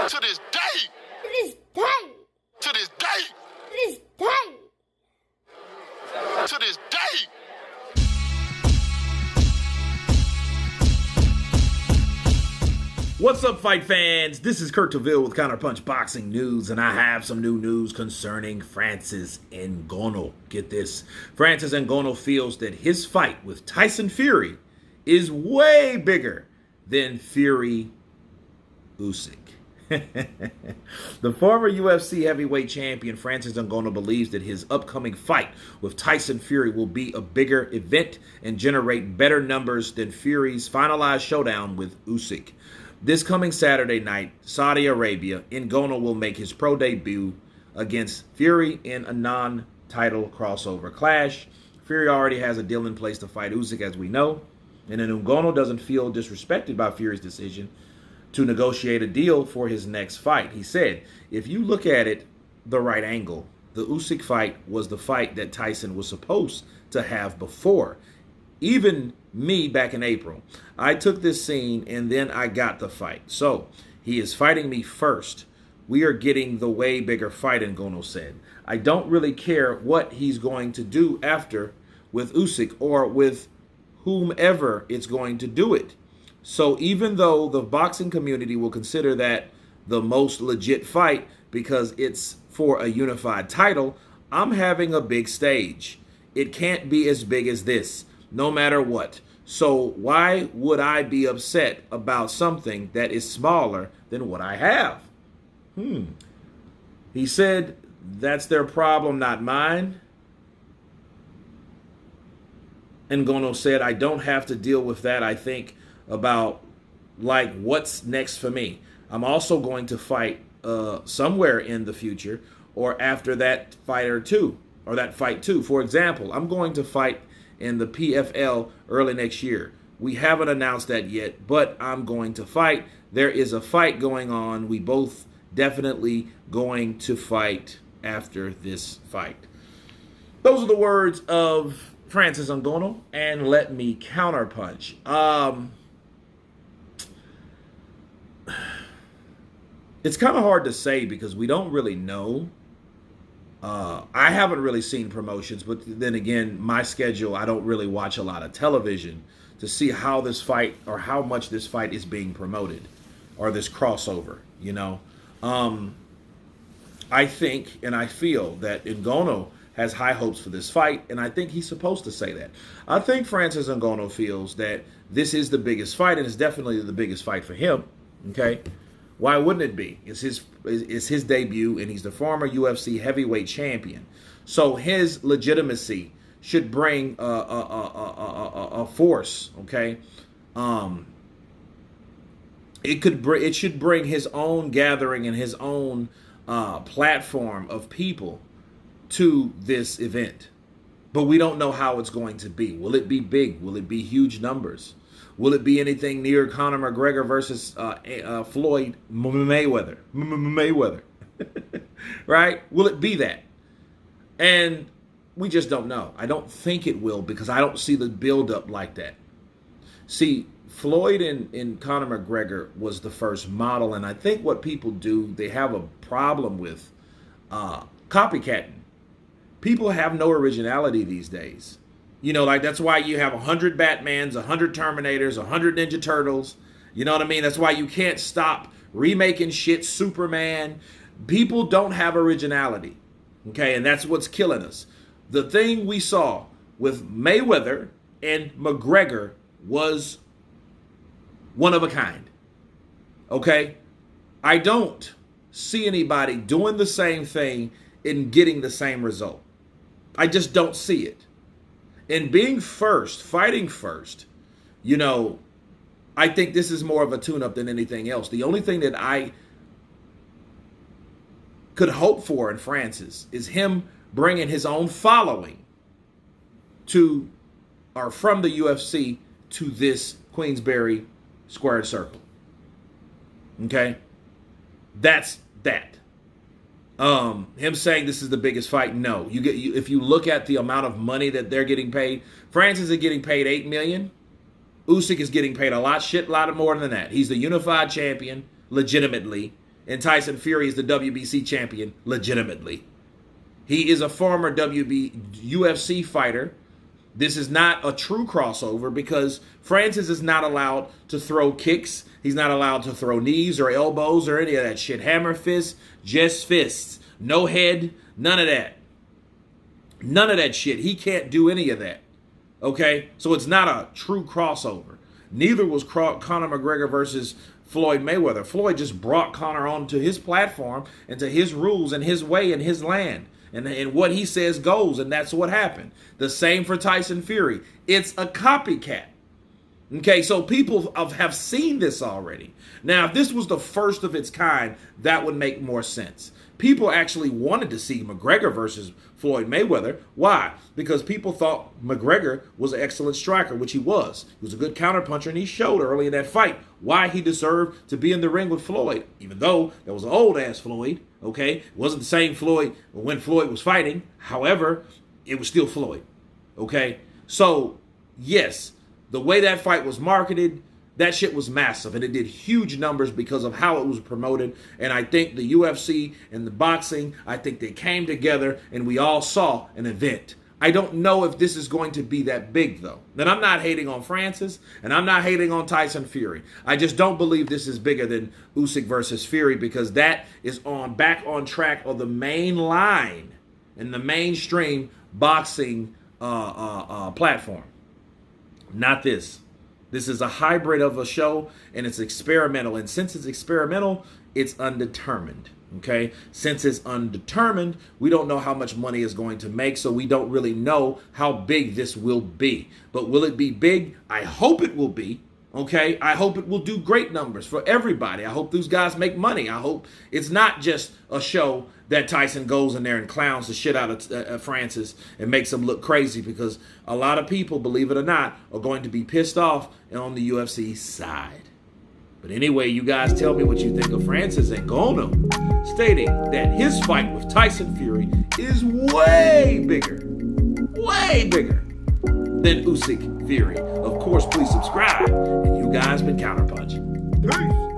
To this day. To this day. To this day. To this day. To this day. What's up, fight fans? This is Kurt Taville with Counterpunch Boxing News, and I have some new news concerning Francis Ngannou. Get this. Francis Ngannou feels that his fight with Tyson Fury is way bigger than Fury Usyk. The former UFC heavyweight champion Francis Ngannou believes that his upcoming fight with Tyson Fury will be a bigger event and generate better numbers than Fury's finalized showdown with Usyk. This coming Saturday night, Saudi Arabia, Ngannou will make his pro debut against Fury in a non-title crossover clash. Fury already has a deal in place to fight Usyk, as we know, and then Ngannou doesn't feel disrespected by Fury's decision to negotiate a deal for his next fight. He said, if you look at it the right angle, the Usyk fight was the fight that Tyson was supposed to have before. Even me back in April, I took this scene and then I got the fight. So he is fighting me first. We are getting the way bigger fight, Ngannou said. I don't really care what he's going to do after with Usyk or with whomever it's going to do it. So even though the boxing community will consider that the most legit fight because it's for a unified title, I'm having a big stage. It can't be as big as this, no matter what. So why would I be upset about something that is smaller than what I have? He said, that's their problem, not mine. Ngannou said, I don't have to deal with that. I think about like what's next for me. I'm also going to fight somewhere in the future or after that fight or two, or that fight too. For example, I'm going to fight in the PFL early next year. We haven't announced that yet, but I'm going to fight. There is a fight going on. We both definitely going to fight after this fight. Those are the words of Francis Ngannou, and let me counterpunch. It's kind of hard to say because we don't really know. I haven't really seen promotions, but then again, my schedule, I don't really watch a lot of television to see how this fight or how much this fight is being promoted or this crossover, you know. I think and I feel that Ngannou has high hopes for this fight, and I think he's supposed to say that. I think Francis Ngannou feels that this is the biggest fight, and it's definitely the biggest fight for him, okay? Why wouldn't it be? It's his debut, and he's the former UFC heavyweight champion. So his legitimacy should bring a force, okay? It should bring his own gathering and his own platform of people to this event. But we don't know how it's going to be. Will it be big? Will it be huge numbers? Will it be anything near Conor McGregor versus Floyd Mayweather? Mayweather. Right? Will it be that? And we just don't know. I don't think it will because I don't see the buildup like that. See, Floyd and Conor McGregor was the first model, and I think what people do, they have a problem with copycatting. People have no originality these days. You know, like that's why you have 100 Batmans, 100 Terminators, 100 Ninja Turtles. You know what I mean? That's why you can't stop remaking shit, Superman. People don't have originality, okay? And that's what's killing us. The thing we saw with Mayweather and McGregor was one of a kind, okay? I don't see anybody doing the same thing and getting the same result. I just don't see it. And being first, fighting first, you know, I think this is more of a tune-up than anything else. The only thing that I could hope for in Francis is him bringing his own following to, or from the UFC to this Queensberry squared circle. Okay? That's that. Him saying this is the biggest fight, no. If you look at the amount of money that they're getting paid, Francis is getting paid $8 million. Usyk is getting paid a lot more than that. He's the unified champion, legitimately. And Tyson Fury is the WBC champion legitimately. He is a former UFC fighter. This is not a true crossover because Francis is not allowed to throw kicks. He's not allowed to throw knees or elbows or any of that shit. Hammer fists, just fists. No head, none of that. None of that shit. He can't do any of that. Okay? So it's not a true crossover. Neither was Conor McGregor versus Floyd Mayweather. Floyd just brought Conor onto his platform and to his rules and his way and his land. And what he says goes, and that's what happened. The same for Tyson Fury. It's a copycat. Okay, so people have seen this already. Now, if this was the first of its kind, that would make more sense. People actually wanted to see McGregor versus Floyd Mayweather. Why? Because people thought McGregor was an excellent striker, which he was. He was a good counterpuncher, and he showed early in that fight why he deserved to be in the ring with Floyd, even though that was an old-ass Floyd, okay? It wasn't the same Floyd when Floyd was fighting. However, it was still Floyd, okay? So, yes, the way that fight was marketed, that shit was massive, and it did huge numbers because of how it was promoted. And I think the UFC and the boxing, I think they came together and we all saw an event. I don't know if this is going to be that big, though. And I'm not hating on Francis, and I'm not hating on Tyson Fury. I just don't believe this is bigger than Usyk versus Fury because that is back on track of the main line in the mainstream boxing platform. Not this. This is a hybrid of a show, and it's experimental. And since it's experimental, it's undetermined, okay? Since it's undetermined, we don't know how much money it's going to make, so we don't really know how big this will be. But will it be big? I hope it will be, okay? I hope it will do great numbers for everybody. I hope these guys make money. I hope it's not just a show that Tyson goes in there and clowns the shit out of Francis and makes him look crazy, because a lot of people, believe it or not, are going to be pissed off on the UFC side. But anyway, you guys tell me what you think of Francis Ngannou stating that his fight with Tyson Fury is way bigger than Usyk Fury. Of course, please subscribe, and you guys been counterpunching. Peace.